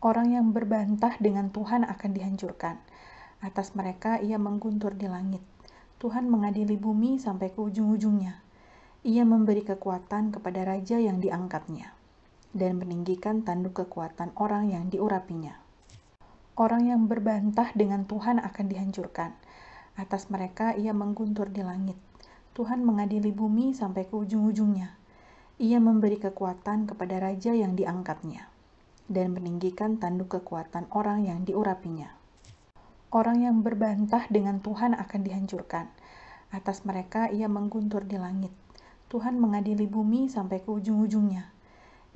Orang yang berbantah dengan Tuhan akan dihancurkan. Atas mereka ia mengguntur di langit. Tuhan mengadili bumi sampai ke ujung-ujungnya. Ia memberi kekuatan kepada raja yang diangkatnya, dan meninggikan tanduk kekuatan orang yang diurapinya. Orang yang berbantah dengan Tuhan akan dihancurkan. Atas mereka ia mengguntur di langit. Tuhan mengadili bumi sampai ke ujung-ujungnya. Ia memberi kekuatan kepada raja yang diangkatnya, dan meninggikan tanduk kekuatan orang yang diurapinya. Orang yang berbantah dengan Tuhan akan dihancurkan. Atas mereka ia mengguntur di langit. Tuhan mengadili bumi sampai ke ujung-ujungnya.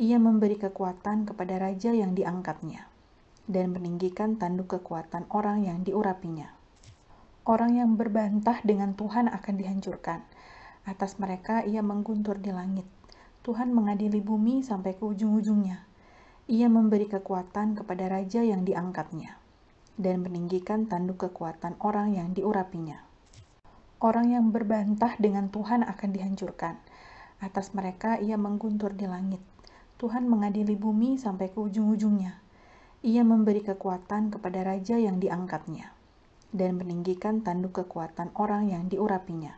Ia memberi kekuatan kepada raja yang diangkatnya, dan meninggikan tanduk kekuatan orang yang diurapinya. Orang yang berbantah dengan Tuhan akan dihancurkan. Atas mereka ia mengguntur di langit. Tuhan mengadili bumi sampai ke ujung-ujungnya. Ia memberi kekuatan kepada raja yang diangkatnya, dan meninggikan tanduk kekuatan orang yang diurapinya. Orang yang berbantah dengan Tuhan akan dihancurkan. Atas mereka ia mengguntur di langit. Tuhan mengadili bumi sampai ke ujung-ujungnya. Ia memberi kekuatan kepada raja yang diangkatnya, dan meninggikan tanduk kekuatan orang yang diurapinya.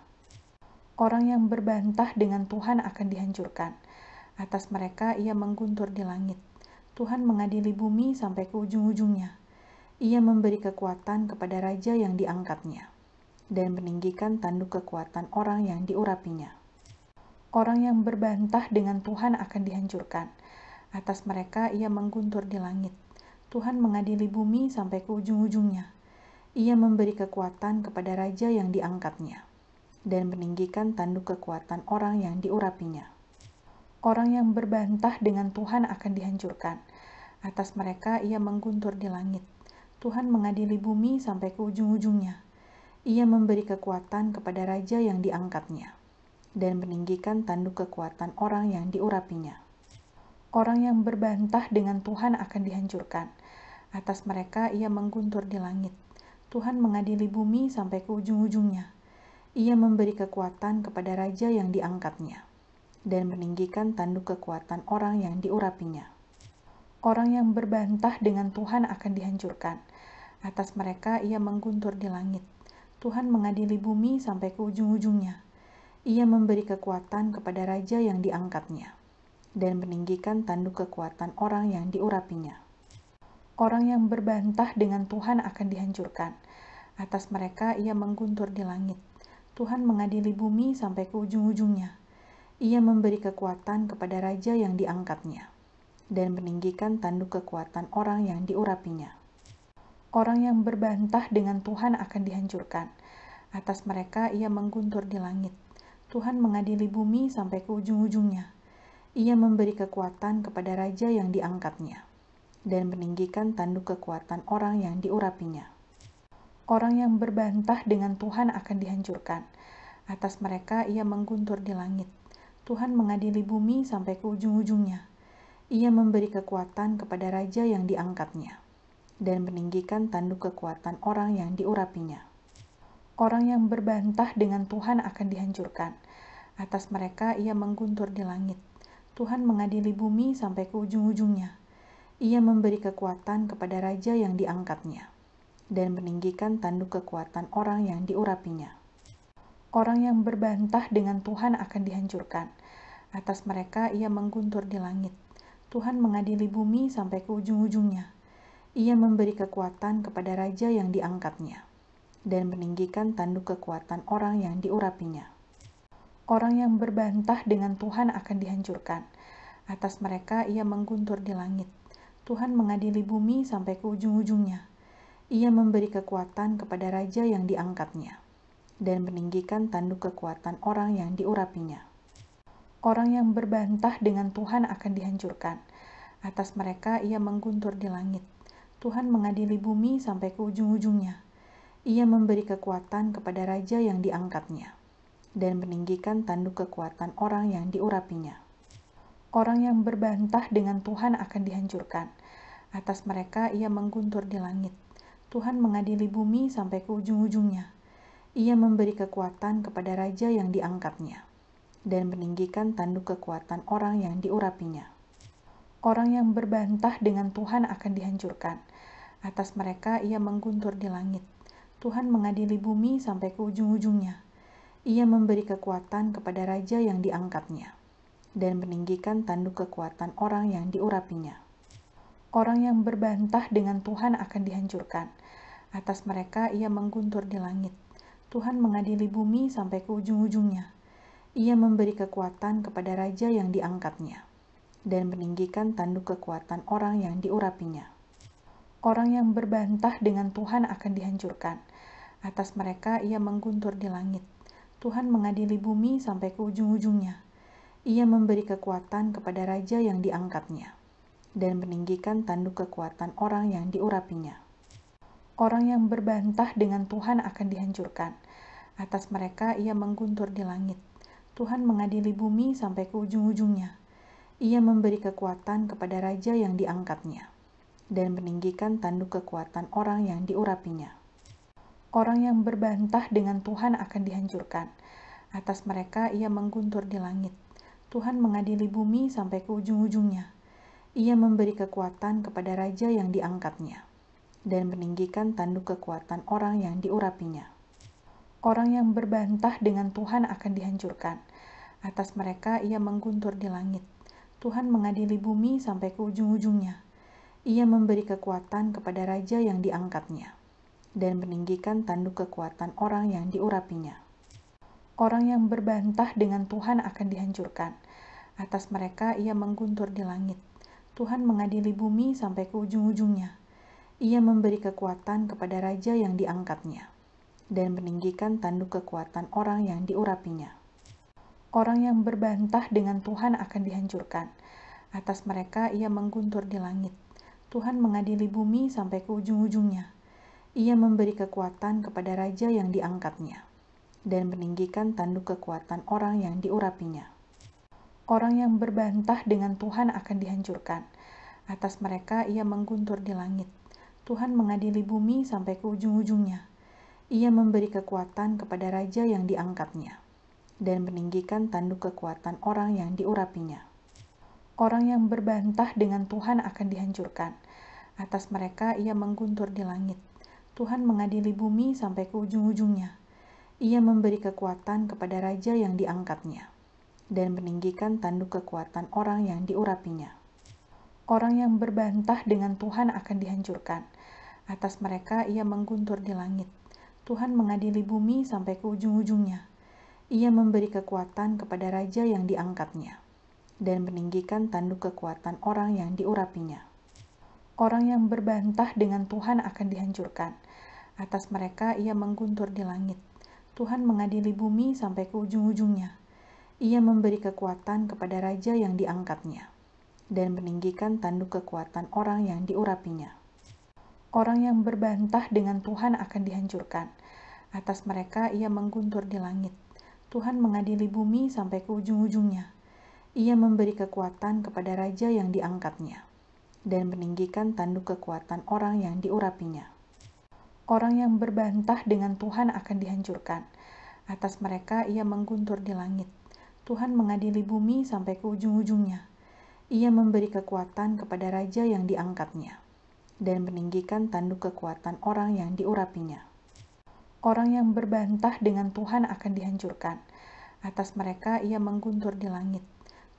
Orang yang berbantah dengan Tuhan akan dihancurkan. Atas mereka ia mengguntur di langit. Tuhan mengadili bumi sampai ke ujung-ujungnya. Ia memberi kekuatan kepada raja yang diangkatnya, dan meninggikan tanduk kekuatan orang yang diurapinya. Orang yang berbantah dengan Tuhan akan dihancurkan. Atas mereka ia mengguntur di langit. Tuhan mengadili bumi sampai ke ujung-ujungnya. Ia memberi kekuatan kepada raja yang diangkatnya, dan meninggikan tanduk kekuatan orang yang diurapinya. Orang yang berbantah dengan Tuhan akan dihancurkan. Atas mereka ia mengguntur di langit. Tuhan mengadili bumi sampai ke ujung-ujungnya. Ia memberi kekuatan kepada raja yang diangkatnya, dan meninggikan tanduk kekuatan orang yang diurapinya. Orang yang berbantah dengan Tuhan akan dihancurkan. Atas mereka ia mengguntur di langit. Tuhan mengadili bumi sampai ke ujung-ujungnya. Ia memberi kekuatan kepada raja yang diangkatnya, dan meninggikan tanduk kekuatan orang yang diurapinya. Orang yang berbantah dengan Tuhan akan dihancurkan. Atas mereka ia mengguntur di langit. Tuhan mengadili bumi sampai ke ujung-ujungnya. Ia memberi kekuatan kepada raja yang diangkatnya, dan meninggikan tanduk kekuatan orang yang diurapinya. Orang yang berbantah dengan Tuhan akan dihancurkan. Atas mereka ia mengguntur di langit. Tuhan mengadili bumi sampai ke ujung-ujungnya. Ia memberi kekuatan kepada raja yang diangkatnya, dan meninggikan tanduk kekuatan orang yang diurapinya. Orang yang berbantah dengan Tuhan akan dihancurkan. Atas mereka ia mengguntur di langit. Tuhan mengadili bumi sampai ke ujung-ujungnya. Ia memberi kekuatan kepada raja yang diangkatnya, dan meninggikan tanduk kekuatan orang yang diurapinya. Orang yang berbantah dengan Tuhan akan dihancurkan. Atas mereka ia mengguntur di langit. Tuhan mengadili bumi sampai ke ujung-ujungnya. Ia memberi kekuatan kepada raja yang diangkatnya, dan meninggikan tanduk kekuatan orang yang diurapinya. Orang yang berbantah dengan Tuhan akan dihancurkan. Atas mereka ia mengguntur di langit. Tuhan mengadili bumi sampai ke ujung-ujungnya. Ia memberi kekuatan kepada raja yang diangkatnya, dan meninggikan tanduk kekuatan orang yang diurapinya. Orang yang berbantah dengan Tuhan akan dihancurkan. Atas mereka ia mengguntur di langit. Tuhan mengadili bumi sampai ke ujung-ujungnya. Ia memberi kekuatan kepada raja yang diangkatnya, dan meninggikan tanduk kekuatan orang yang diurapinya. Orang yang berbantah dengan Tuhan akan dihancurkan. Atas mereka ia mengguntur di langit. Tuhan mengadili bumi sampai ke ujung-ujungnya. Ia memberi kekuatan kepada raja yang diangkatnya, dan meninggikan tanduk kekuatan orang yang diurapinya. Orang yang berbantah dengan Tuhan akan dihancurkan. Atas mereka ia mengguntur di langit. Tuhan mengadili bumi sampai ke ujung-ujungnya. Ia memberi kekuatan kepada raja yang diangkatnya, dan meninggikan tanduk kekuatan orang yang diurapinya. Orang yang berbantah dengan Tuhan akan dihancurkan. Atas mereka ia mengguntur di langit. Tuhan mengadili bumi sampai ke ujung-ujungnya. Ia memberi kekuatan kepada raja yang diangkatnya, dan meninggikan tanduk kekuatan orang yang diurapinya. Orang yang berbantah dengan Tuhan akan dihancurkan. Atas mereka ia mengguntur di langit. Tuhan mengadili bumi sampai ke ujung-ujungnya. Ia memberi kekuatan kepada raja yang diangkatnya, dan meninggikan tanduk kekuatan orang yang diurapinya. Orang yang berbantah dengan Tuhan akan dihancurkan. Atas mereka ia mengguntur di langit. Tuhan mengadili bumi sampai ke ujung-ujungnya. Ia memberi kekuatan kepada raja yang diangkatnya, dan meninggikan tanduk kekuatan orang yang diurapinya. Orang yang berbantah dengan Tuhan akan dihancurkan. Atas mereka ia mengguntur di langit. Tuhan mengadili bumi sampai ke ujung-ujungnya. Ia memberi kekuatan kepada raja yang diangkatnya, dan meninggikan tanduk kekuatan orang yang diurapinya. Orang yang berbantah dengan Tuhan akan dihancurkan. Atas mereka ia mengguntur di langit. Tuhan mengadili bumi sampai ke ujung-ujungnya. Ia memberi kekuatan kepada raja yang diangkatnya, dan meninggikan tanduk kekuatan orang yang diurapinya. Orang yang berbantah dengan Tuhan akan dihancurkan. Atas mereka ia mengguntur di langit. Tuhan mengadili bumi sampai ke ujung-ujungnya. Ia memberi kekuatan kepada raja yang diangkatnya, dan meninggikan tanduk kekuatan orang yang diurapinya. Orang yang berbantah dengan Tuhan akan dihancurkan. Atas mereka ia mengguntur di langit. Tuhan mengadili bumi sampai ke ujung-ujungnya. Ia memberi kekuatan kepada raja yang diangkatnya, dan meninggikan tanduk kekuatan orang yang diurapinya. Orang yang berbantah dengan Tuhan akan dihancurkan. Atas mereka ia mengguntur di langit. Tuhan mengadili bumi sampai ke ujung-ujungnya. Ia memberi kekuatan kepada raja yang diangkatnya, dan meninggikan tanduk kekuatan orang yang diurapinya. Orang yang berbantah dengan Tuhan akan dihancurkan. Atas mereka ia mengguntur di langit. Tuhan mengadili bumi sampai ke ujung-ujungnya. Ia memberi kekuatan kepada raja yang diangkatnya, dan meninggikan tanduk kekuatan orang yang diurapinya. Orang yang berbantah dengan Tuhan akan dihancurkan. Atas mereka ia mengguntur di langit. Tuhan mengadili bumi sampai ke ujung-ujungnya. Ia memberi kekuatan kepada raja yang diangkatnya, dan meninggikan tanduk kekuatan orang yang diurapinya. Orang yang berbantah dengan Tuhan akan dihancurkan. Atas mereka ia mengguntur di langit. Tuhan mengadili bumi sampai ke ujung-ujungnya. Ia memberi kekuatan kepada raja yang diangkatnya, dan meninggikan tanduk kekuatan orang yang diurapinya. Orang yang berbantah dengan Tuhan akan dihancurkan. Atas mereka ia mengguntur di langit. Tuhan mengadili bumi sampai ke ujung-ujungnya. Ia memberi kekuatan kepada raja yang diangkatnya, dan meninggikan tanduk kekuatan orang yang diurapinya. Orang yang berbantah dengan Tuhan akan dihancurkan. Atas mereka ia mengguntur di langit. Tuhan mengadili bumi sampai ke ujung-ujungnya. Ia memberi kekuatan kepada raja yang diangkatnya, dan meninggikan tanduk kekuatan orang yang diurapinya. Orang yang berbantah dengan Tuhan akan dihancurkan. Atas mereka ia mengguntur di langit. Tuhan mengadili bumi sampai ke ujung-ujungnya. Ia memberi kekuatan kepada raja yang diangkatnya, dan meninggikan tanduk kekuatan orang yang diurapinya. Orang yang berbantah dengan Tuhan akan dihancurkan. Atas mereka ia mengguntur di langit. Tuhan mengadili bumi sampai ke ujung-ujungnya. Ia memberi kekuatan kepada raja yang diangkatnya, dan meninggikan tanduk kekuatan orang yang diurapinya. Orang yang berbantah dengan Tuhan akan dihancurkan. Atas mereka ia mengguntur di langit.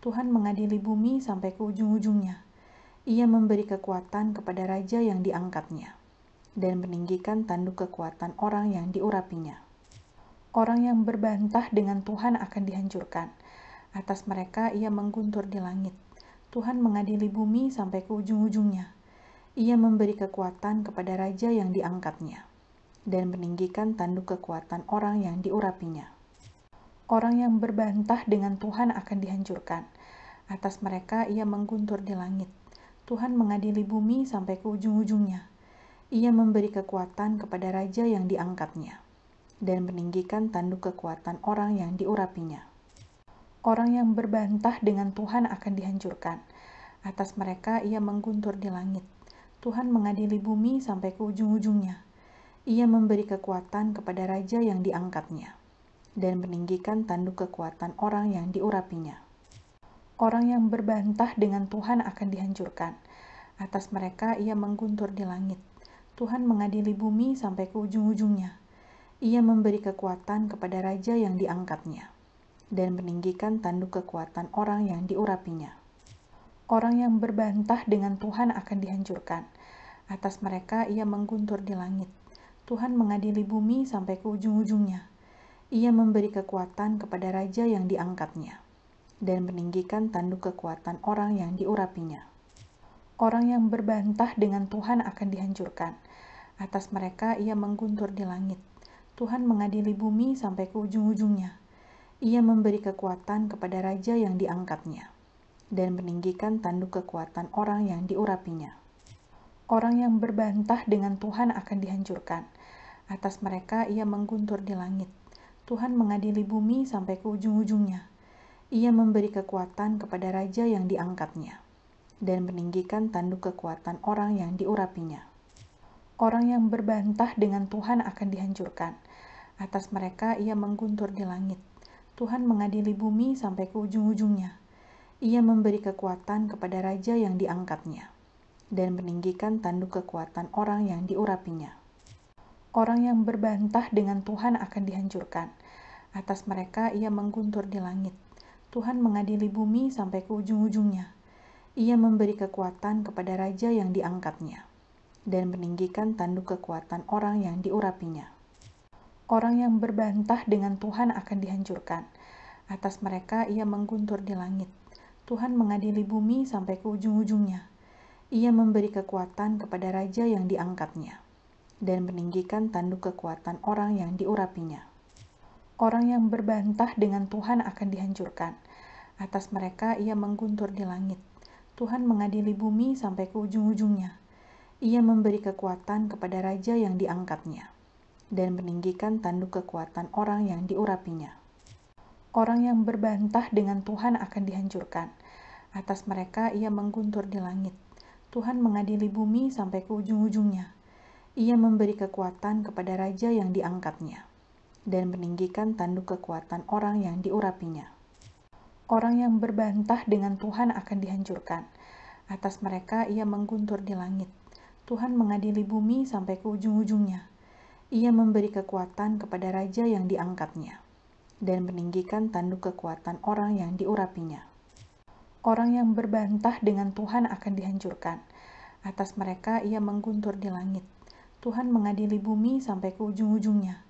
Tuhan mengadili bumi sampai ke ujung-ujungnya. Ia memberi kekuatan kepada raja yang diangkatnya, dan meninggikan tanduk kekuatan orang yang diurapinya. Orang yang berbantah dengan Tuhan akan dihancurkan. Atas mereka ia mengguntur di langit. Tuhan mengadili bumi sampai ke ujung-ujungnya. Ia memberi kekuatan kepada raja yang diangkatnya, dan meninggikan tanduk kekuatan orang yang diurapinya. Orang yang berbantah dengan Tuhan akan dihancurkan. Atas mereka ia mengguntur di langit. Tuhan mengadili bumi sampai ke ujung-ujungnya. Ia memberi kekuatan kepada raja yang diangkatnya, dan meninggikan tanduk kekuatan orang yang diurapinya. Orang yang berbantah dengan Tuhan akan dihancurkan. Atas mereka ia mengguntur di langit. Tuhan mengadili bumi sampai ke ujung-ujungnya. Ia memberi kekuatan kepada raja yang diangkatnya, dan meninggikan tanduk kekuatan orang yang diurapinya. Orang yang berbantah dengan Tuhan akan dihancurkan. Atas mereka ia mengguntur di langit. Tuhan mengadili bumi sampai ke ujung-ujungnya. Ia memberi kekuatan kepada raja yang diangkatnya, dan meninggikan tanduk kekuatan orang yang diurapinya. Orang yang berbantah dengan Tuhan akan dihancurkan. Atas mereka ia mengguntur di langit. Tuhan mengadili bumi sampai ke ujung-ujungnya. Ia memberi kekuatan kepada raja yang diangkatnya, dan meninggikan tanduk kekuatan orang yang diurapinya. Orang yang berbantah dengan Tuhan akan dihancurkan. Atas mereka ia mengguntur di langit. Tuhan mengadili bumi sampai ke ujung-ujungnya. Ia memberi kekuatan kepada raja yang diangkatnya, dan meninggikan tanduk kekuatan orang yang diurapinya. Orang yang berbantah dengan Tuhan akan dihancurkan. Atas mereka ia mengguntur di langit. Tuhan mengadili bumi sampai ke ujung-ujungnya. Ia memberi kekuatan kepada raja yang diangkatnya, dan meninggikan tanduk kekuatan orang yang diurapinya. Orang yang berbantah dengan Tuhan akan dihancurkan. Atas mereka ia mengguntur di langit. Tuhan mengadili bumi sampai ke ujung-ujungnya. Ia memberi kekuatan kepada raja yang diangkatnya, dan meninggikan tanduk kekuatan orang yang diurapinya. Orang yang berbantah dengan Tuhan akan dihancurkan. Atas mereka ia mengguntur di langit. Tuhan mengadili bumi sampai ke ujung-ujungnya. Ia memberi kekuatan kepada raja yang diangkatnya, dan meninggikan tanduk kekuatan orang yang diurapinya. Orang yang berbantah dengan Tuhan akan dihancurkan. Atas mereka ia mengguntur di langit. Tuhan mengadili bumi sampai ke ujung-ujungnya. Ia memberi kekuatan kepada raja yang diangkatnya, dan meninggikan tanduk kekuatan orang yang diurapinya. Orang yang berbantah dengan Tuhan akan dihancurkan. Atas mereka ia mengguntur di langit. Tuhan mengadili bumi sampai ke ujung-ujungnya. Ia memberi kekuatan kepada raja yang diangkatnya, dan meninggikan tanduk kekuatan orang yang diurapinya. Orang yang berbantah dengan Tuhan akan dihancurkan. Atas mereka ia mengguntur di langit. Tuhan mengadili bumi sampai ke ujung-ujungnya. Ia memberi kekuatan kepada raja yang diangkatnya, dan meninggikan tanduk kekuatan orang yang diurapinya. Orang yang berbantah dengan Tuhan akan dihancurkan. Atas mereka ia mengguntur di langit. Tuhan mengadili bumi sampai ke ujung-ujungnya. Ia memberi kekuatan kepada raja yang diangkatnya, dan meninggikan tanduk kekuatan orang yang diurapinya. Orang yang berbantah dengan Tuhan akan dihancurkan. Atas mereka ia mengguntur di langit. Tuhan mengadili bumi sampai ke ujung-ujungnya.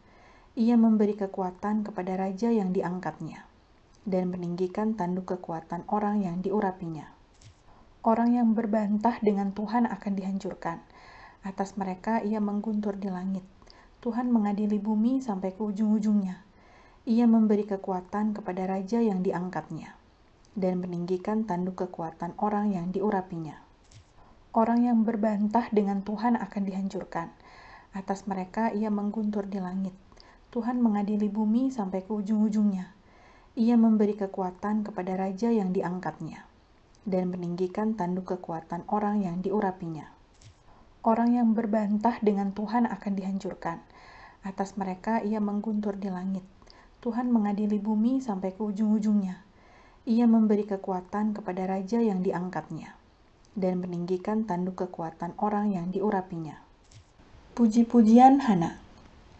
Ia memberi kekuatan kepada raja yang diangkatnya, dan meninggikan tanduk kekuatan orang yang diurapinya. Orang yang berbantah dengan Tuhan akan dihancurkan. Atas mereka ia mengguntur di langit. Tuhan mengadili bumi sampai ke ujung-ujungnya. Ia memberi kekuatan kepada raja yang diangkatnya, dan meninggikan tanduk kekuatan orang yang diurapinya. Orang yang berbantah dengan Tuhan akan dihancurkan. Atas mereka ia mengguntur di langit. Tuhan mengadili bumi sampai ke ujung-ujungnya. Ia memberi kekuatan kepada raja yang diangkatnya, dan meninggikan tanduk kekuatan orang yang diurapinya. Orang yang berbantah dengan Tuhan akan dihancurkan. Atas mereka ia mengguntur di langit. Tuhan mengadili bumi sampai ke ujung-ujungnya. Ia memberi kekuatan kepada raja yang diangkatnya, dan meninggikan tanduk kekuatan orang yang diurapinya. Puji-pujian Hana.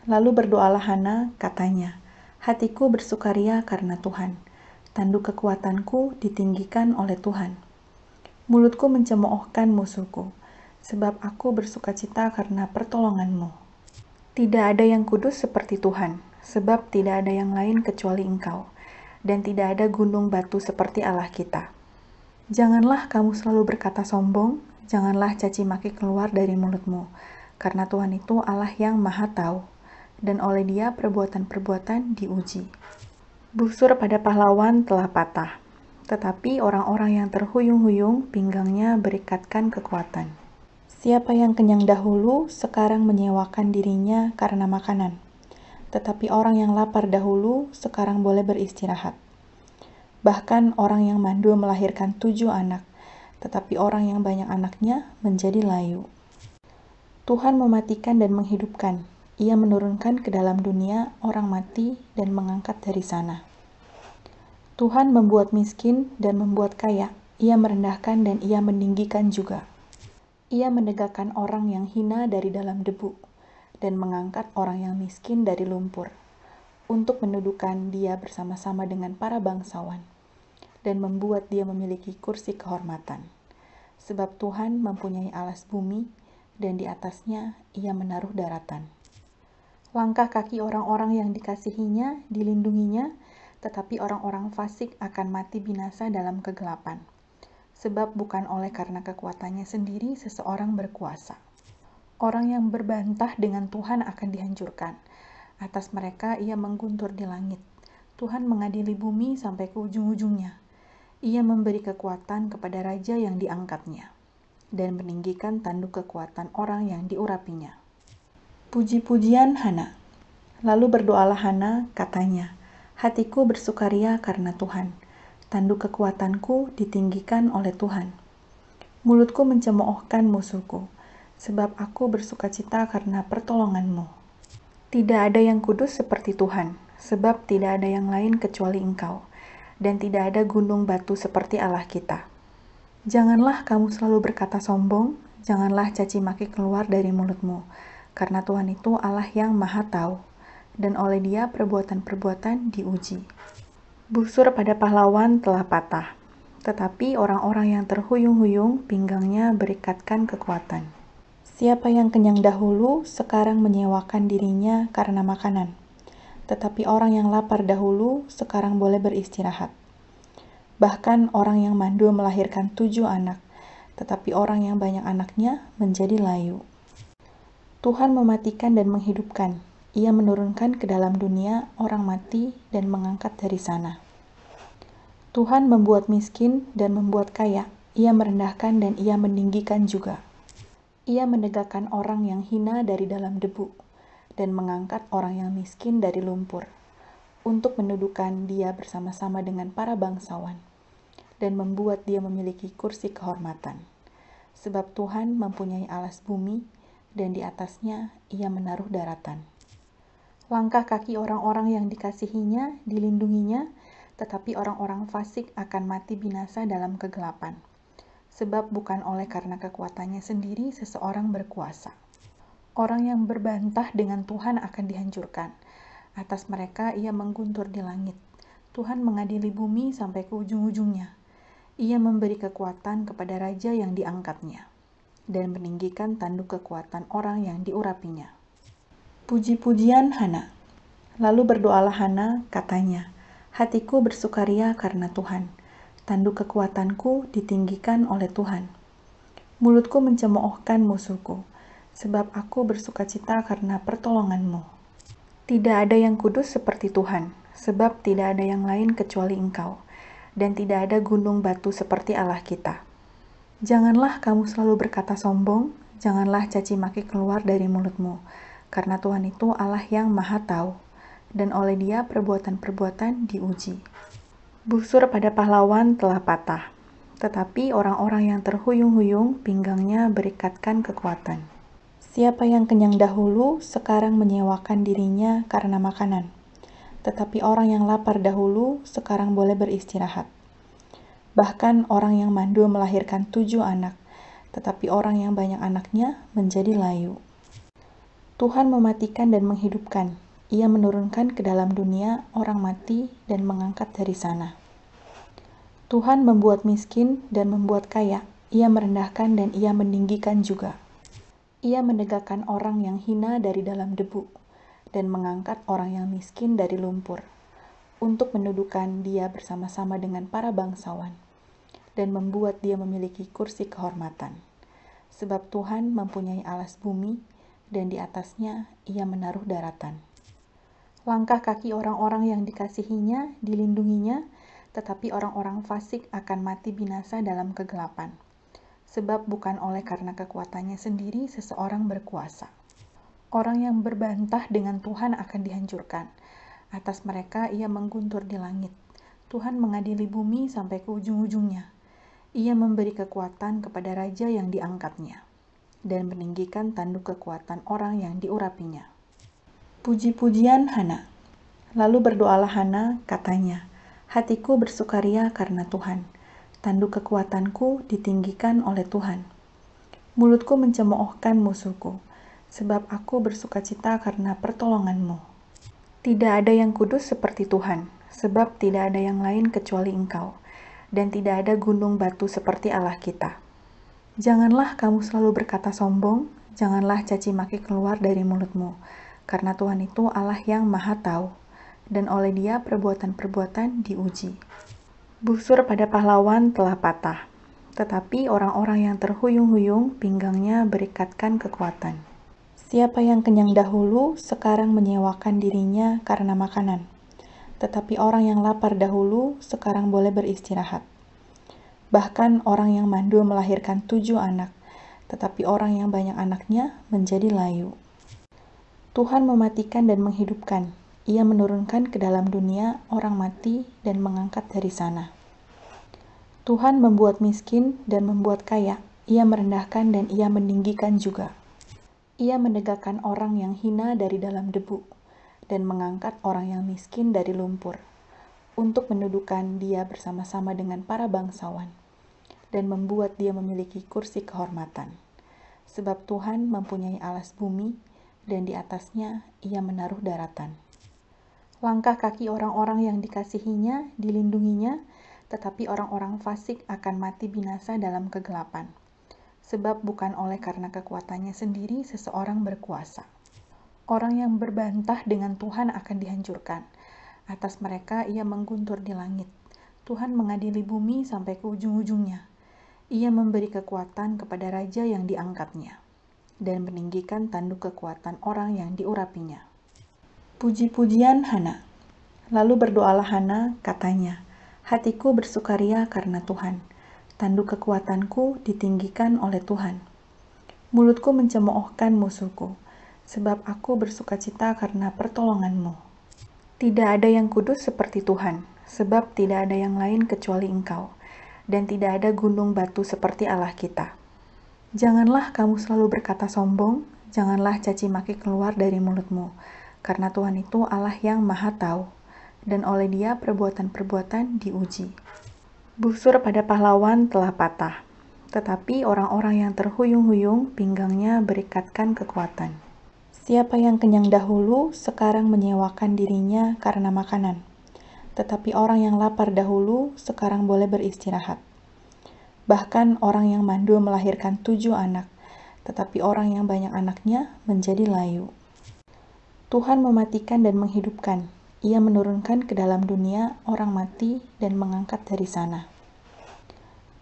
Lalu berdoalah Hana, katanya, "Hatiku bersukaria karena Tuhan. Tanduk kekuatanku ditinggikan oleh Tuhan. Mulutku mencemoohkan musuhku, sebab aku bersukacita karena pertolongan-Mu. Tidak ada yang kudus seperti Tuhan, sebab tidak ada yang lain kecuali Engkau, dan tidak ada gunung batu seperti Allah kita. Janganlah kamu selalu berkata sombong, janganlah caci maki keluar dari mulutmu, karena Tuhan itu Allah yang Maha Tahu, dan oleh Dia perbuatan-perbuatan diuji. Busur pada pahlawan telah patah, tetapi orang-orang yang terhuyung-huyung pinggangnya berikatkan kekuatan. Siapa yang kenyang dahulu sekarang menyewakan dirinya karena makanan, tetapi orang yang lapar dahulu sekarang boleh beristirahat. Bahkan orang yang mandul melahirkan 7 anak, tetapi orang yang banyak anaknya menjadi layu. Tuhan mematikan dan menghidupkan. Ia menurunkan ke dalam dunia orang mati dan mengangkat dari sana. Tuhan membuat miskin dan membuat kaya. Ia merendahkan dan ia meninggikan juga. Ia menegakkan orang yang hina dari dalam debu dan mengangkat orang yang miskin dari lumpur untuk mendudukan dia bersama-sama dengan para bangsawan dan membuat dia memiliki kursi kehormatan. Sebab Tuhan mempunyai alas bumi dan di atasnya ia menaruh daratan. Langkah kaki orang-orang yang dikasihinya dilindunginya, tetapi orang-orang fasik akan mati binasa dalam kegelapan. Sebab bukan oleh karena kekuatannya sendiri seseorang berkuasa. Orang yang berbantah dengan Tuhan akan dihancurkan. Atas mereka ia mengguntur di langit. Tuhan mengadili bumi sampai ke ujung-ujungnya. Ia memberi kekuatan kepada raja yang diangkatnya dan meninggikan tanduk kekuatan orang yang diurapinya. Puji-pujian Hana. Lalu berdoalah Hana, katanya, hatiku bersukaria karena Tuhan. Tanduk kekuatanku ditinggikan oleh Tuhan. Mulutku mencemoohkan musuhku, sebab aku bersukacita karena pertolonganmu. Tidak ada yang kudus seperti Tuhan, sebab tidak ada yang lain kecuali Engkau, dan tidak ada gunung batu seperti Allah kita. Janganlah kamu selalu berkata sombong, janganlah caci maki keluar dari mulutmu, karena Tuhan itu Allah yang Maha Tahu, dan oleh Dia perbuatan-perbuatan diuji. Busur pada pahlawan telah patah, tetapi orang-orang yang terhuyung-huyung pinggangnya berikatkan kekuatan. Siapa yang kenyang dahulu sekarang menyewakan dirinya karena makanan, tetapi orang yang lapar dahulu sekarang boleh beristirahat. Bahkan orang yang mandul melahirkan 7 anak, tetapi orang yang banyak anaknya menjadi layu. Tuhan mematikan dan menghidupkan. Ia menurunkan ke dalam dunia orang mati dan mengangkat dari sana. Tuhan membuat miskin dan membuat kaya. Ia merendahkan dan ia meninggikan juga. Ia menegakkan orang yang hina dari dalam debu dan mengangkat orang yang miskin dari lumpur untuk mendudukan dia bersama-sama dengan para bangsawan dan membuat dia memiliki kursi kehormatan. Sebab Tuhan mempunyai alas bumi, dan di atasnya ia menaruh daratan. Langkah kaki orang-orang yang dikasihinya dilindunginya, tetapi orang-orang fasik akan mati binasa dalam kegelapan. Sebab bukan oleh karena kekuatannya sendiri seseorang berkuasa. Orang yang berbantah dengan Tuhan akan dihancurkan. Atas mereka ia mengguntur di langit. Tuhan mengadili bumi sampai ke ujung-ujungnya. Ia memberi kekuatan kepada raja yang diangkatnya dan meninggikan tanduk kekuatan orang yang diurapinya. Puji-pujian Hana. Lalu berdoalah Hana, katanya, hatiku bersukaria karena Tuhan. Tanduk kekuatanku ditinggikan oleh Tuhan. Mulutku mencemoohkan musuhku, sebab aku bersukacita karena pertolonganmu. Tidak ada yang kudus seperti Tuhan, sebab tidak ada yang lain kecuali Engkau, dan tidak ada gunung batu seperti Allah kita. Janganlah kamu selalu berkata sombong, janganlah caci maki keluar dari mulutmu, karena Tuhan itu Allah yang Maha Tahu, dan oleh Dia perbuatan-perbuatan diuji. Busur pada pahlawan telah patah, tetapi orang-orang yang terhuyung-huyung pinggangnya berikatkan kekuatan. Siapa yang kenyang dahulu sekarang menyewakan dirinya karena makanan, tetapi orang yang lapar dahulu sekarang boleh beristirahat. Bahkan orang yang mandul melahirkan 7 anak, tetapi orang yang banyak anaknya menjadi layu. Tuhan mematikan dan menghidupkan. Ia menurunkan ke dalam dunia orang mati dan mengangkat dari sana. Tuhan membuat miskin dan membuat kaya. Ia merendahkan dan ia meninggikan juga. Ia menegakkan orang yang hina dari dalam debu dan mengangkat orang yang miskin dari lumpur untuk mendudukan dia bersama-sama dengan para bangsawan dan membuat dia memiliki kursi kehormatan. Sebab Tuhan mempunyai alas bumi, dan di atasnya ia menaruh daratan. Langkah kaki orang-orang yang dikasihinya dilindunginya, tetapi orang-orang fasik akan mati binasa dalam kegelapan. Sebab bukan oleh karena kekuatannya sendiri seseorang berkuasa. Orang yang berbantah dengan Tuhan akan dihancurkan. Atas mereka ia mengguntur di langit. Tuhan mengadili bumi sampai ke ujung-ujungnya. Ia memberi kekuatan kepada raja yang diangkatnya dan meninggikan tanduk kekuatan orang yang diurapinya. Puji-pujian Hana. Lalu berdoalah Hana, katanya, Hatiku bersukaria karena Tuhan. Tanduk kekuatanku ditinggikan oleh Tuhan. Mulutku mencemoohkan musuhku, sebab aku bersukacita karena pertolongan-Mu. Tidak ada yang kudus seperti Tuhan, sebab tidak ada yang lain kecuali Engkau, dan tidak ada gunung batu seperti Allah kita. Janganlah kamu selalu berkata sombong, janganlah caci maki keluar dari mulutmu, karena Tuhan itu Allah yang Maha Tahu, dan oleh Dia perbuatan-perbuatan diuji. Busur pada pahlawan telah patah, tetapi orang-orang yang terhuyung-huyung pinggangnya berikatkan kekuatan. Siapa yang kenyang dahulu sekarang menyewakan dirinya karena makanan, tetapi orang yang lapar dahulu sekarang boleh beristirahat. Bahkan orang yang mandul melahirkan 7 anak, tetapi orang yang banyak anaknya menjadi layu. Tuhan mematikan dan menghidupkan. Ia menurunkan ke dalam dunia orang mati dan mengangkat dari sana. Tuhan membuat miskin dan membuat kaya. Ia merendahkan dan ia meninggikan juga. Ia menegakkan orang yang hina dari dalam debu dan mengangkat orang yang miskin dari lumpur, untuk mendudukan dia bersama-sama dengan para bangsawan dan membuat dia memiliki kursi kehormatan. Sebab Tuhan mempunyai alas bumi dan di atasnya ia menaruh daratan. Langkah kaki orang-orang yang dikasihinya dilindunginya, tetapi orang-orang fasik akan mati binasa dalam kegelapan. Sebab bukan oleh karena kekuatannya sendiri seseorang berkuasa. Orang yang berbantah dengan Tuhan akan dihancurkan. Atas mereka ia mengguntur di langit. Tuhan mengadili bumi sampai ke ujung-ujungnya. Ia memberi kekuatan kepada raja yang diangkatnya, dan meninggikan tanduk kekuatan orang yang diurapinya. Puji-pujian Hana. Lalu berdoalah Hana, katanya, hatiku bersukaria karena Tuhan. Tanduk kekuatanku ditinggikan oleh Tuhan. Mulutku mencemoohkan musuhku, sebab aku bersukacita karena pertolongan-Mu. Tidak ada yang kudus seperti Tuhan, sebab tidak ada yang lain kecuali Engkau, dan tidak ada gunung batu seperti Allah kita. Janganlah kamu selalu berkata sombong, janganlah caci maki keluar dari mulutmu, karena Tuhan itu Allah yang Maha Tahu, dan oleh Dia perbuatan-perbuatan diuji. Busur pada pahlawan telah patah, tetapi orang-orang yang terhuyung-huyung pinggangnya berikatkan kekuatan. Siapa yang kenyang dahulu sekarang menyewakan dirinya karena makanan, tetapi orang yang lapar dahulu sekarang boleh beristirahat. Bahkan orang yang mandul melahirkan 7 anak, tetapi orang yang banyak anaknya menjadi layu. Tuhan mematikan dan menghidupkan. Ia menurunkan ke dalam dunia orang mati dan mengangkat dari sana.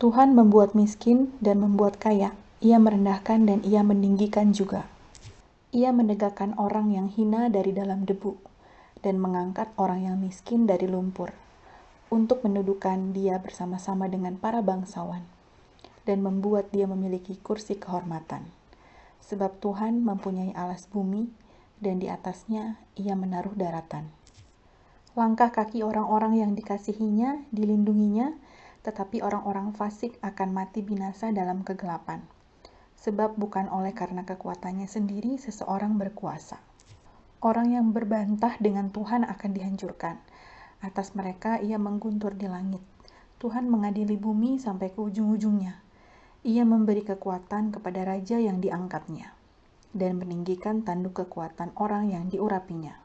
Tuhan membuat miskin dan membuat kaya. Ia merendahkan dan ia meninggikan juga. Ia menegakkan orang yang hina dari dalam debu dan mengangkat orang yang miskin dari lumpur, untuk mendudukan dia bersama-sama dengan para bangsawan dan membuat dia memiliki kursi kehormatan. Sebab Tuhan mempunyai alas bumi dan di atasnya ia menaruh daratan. Langkah kaki orang-orang yang dikasihinya dilindunginya, tetapi orang-orang fasik akan mati binasa dalam kegelapan. Sebab bukan oleh karena kekuatannya sendiri seseorang berkuasa. Orang yang berbantah dengan Tuhan akan dihancurkan. Atas mereka ia mengguntur di langit. Tuhan mengadili bumi sampai ke ujung-ujungnya. Ia memberi kekuatan kepada raja yang diangkatnya, dan meninggikan tanduk kekuatan orang yang diurapinya.